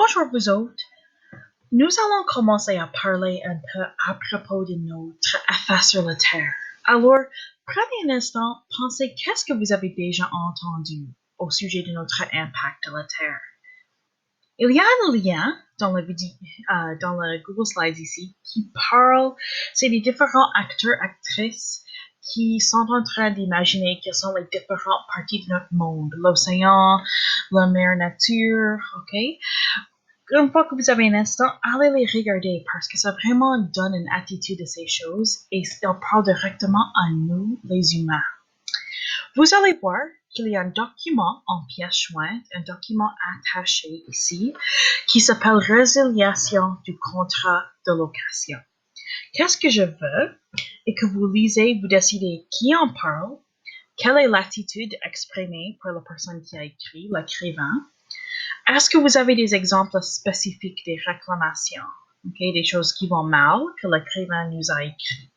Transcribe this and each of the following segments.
Bonjour vous autres. Nous allons commencer à parler un peu à propos de notre affaire sur la Terre. Alors, prenez un instant, pensez qu'est-ce que vous avez déjà entendu au sujet de notre impact de la Terre. Il y a un lien dans le Google Slides ici qui parle, c'est des différents acteurs, actrices qui sont en train d'imaginer quelles sont les différentes parties de notre monde, l'océan, la mer nature, ok? Une fois que vous avez un instant, allez les regarder parce que ça vraiment donne une attitude de ces choses et ça parle directement à nous, les humains. Vous allez voir qu'il y a un document en pièce jointe, un document attaché ici, qui s'appelle Résiliation du contrat de location. Qu'est-ce que je veux? Et que vous lisez, vous décidez qui en parle, quelle est l'attitude exprimée par la personne qui a écrit, l'écrivain. Est-ce que vous avez des exemples spécifiques des réclamations, okay, des choses qui vont mal que l'écrivain nous a écrit?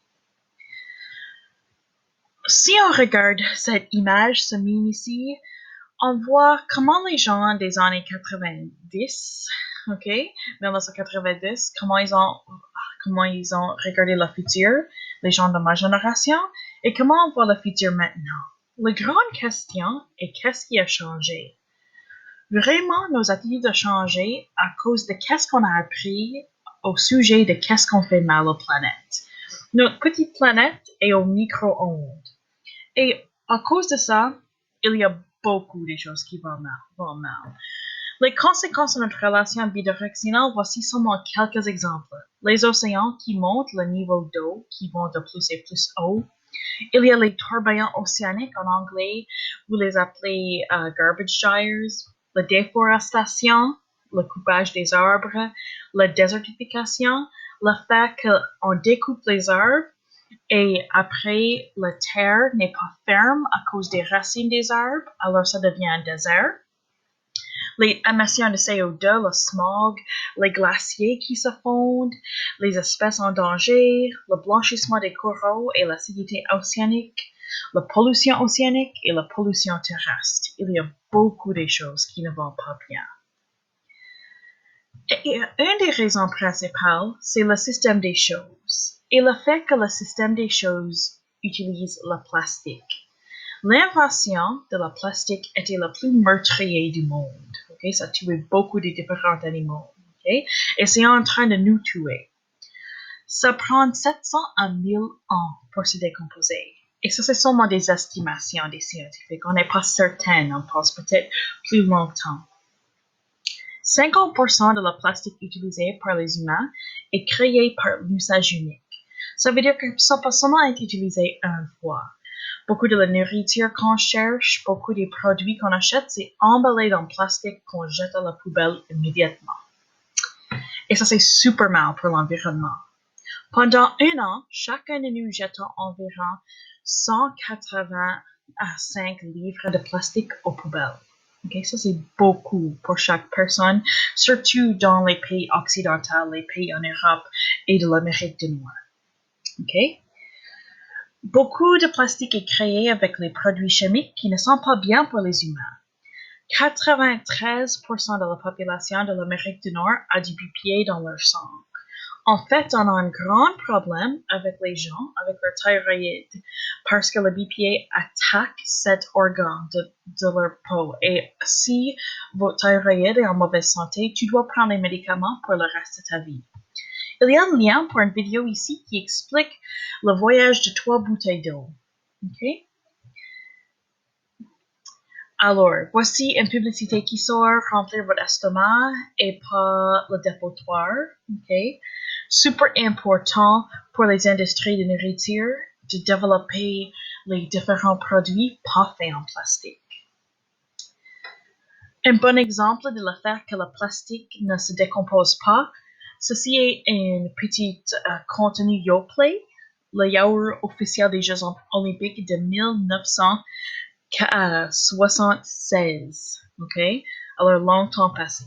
Si on regarde cette image, ce mime ici, on voit comment les gens des années 90, ok, 1990, comment ils ont regardé le futur, les gens de ma génération, et comment on voit le futur maintenant. La grande question est qu'est-ce qui a changé? Vraiment, nos attitudes ont changé à cause de qu'est-ce qu'on a appris au sujet de qu'est-ce qu'on fait mal aux planètes. Notre petite planète est au micro-ondes. Et à cause de ça, il y a beaucoup de choses qui vont mal. Les conséquences de notre relation bidirectionnelle, voici seulement quelques exemples. Les océans qui montent le niveau d'eau, qui vont de plus et plus haut. Il y a les tourbillons océaniques, en anglais, vous les appelez garbage gyres. La déforestation, le coupage des arbres, la désertification, le fait qu'on découpe les arbres et après la terre n'est pas ferme à cause des racines des arbres, alors ça devient un désert. Les émissions de CO2, le smog, les glaciers qui se fondent, les espèces en danger, le blanchissement des coraux et l'acidité océanique, la pollution océanique et la pollution terrestre. Il y a beaucoup de choses qui ne vont pas bien. Et une des raisons principales, c'est le système des choses et le fait que le système des choses utilise le plastique. L'invention de la plastique était le plus meurtrier du monde. Okay? Ça tuait beaucoup de différents animaux. Okay? Et c'est en train de nous tuer. Ça prend 700 à 1000 ans pour se décomposer. Et ça, c'est seulement des estimations des scientifiques. On n'est pas certain, on pense peut-être plus longtemps. 50% de la plastique utilisée par les humains est créée par l'usage unique. Ça veut dire que ça peut seulement être utilisé une fois. Beaucoup de la nourriture qu'on cherche, beaucoup des produits qu'on achète, c'est emballé dans le plastique qu'on jette à la poubelle immédiatement. Et ça, c'est super mal pour l'environnement. Pendant un an, chacun de nous jette environ 185 livres de plastique aux poubelles. Okay, ça, c'est beaucoup pour chaque personne, surtout dans les pays occidentaux, les pays en Europe et de l'Amérique du Nord. Okay? Beaucoup de plastique est créé avec les produits chimiques qui ne sont pas bien pour les humains. 93% de la population de l'Amérique du Nord a du BPA dans leur sang. En fait, on a un grand problème avec les gens, avec leur thyroïde, parce que le BPA attaque cet organe de leur peau. Et si votre thyroïde est en mauvaise santé, tu dois prendre les médicaments pour le reste de ta vie. Il y a un lien pour une vidéo ici qui explique le voyage de 3 bouteilles d'eau. Okay? Alors, voici une publicité qui sort, remplir votre estomac et pas le dépotoir. Okay? Super important pour les industries de nourriture de développer les différents produits pas faits en plastique. Un bon exemple de le fait que le plastique ne se décompose pas, ceci est un petit contenu Yoplait, le yaourt officiel des Jeux olympiques de 1976. Okay? Alors, longtemps passé.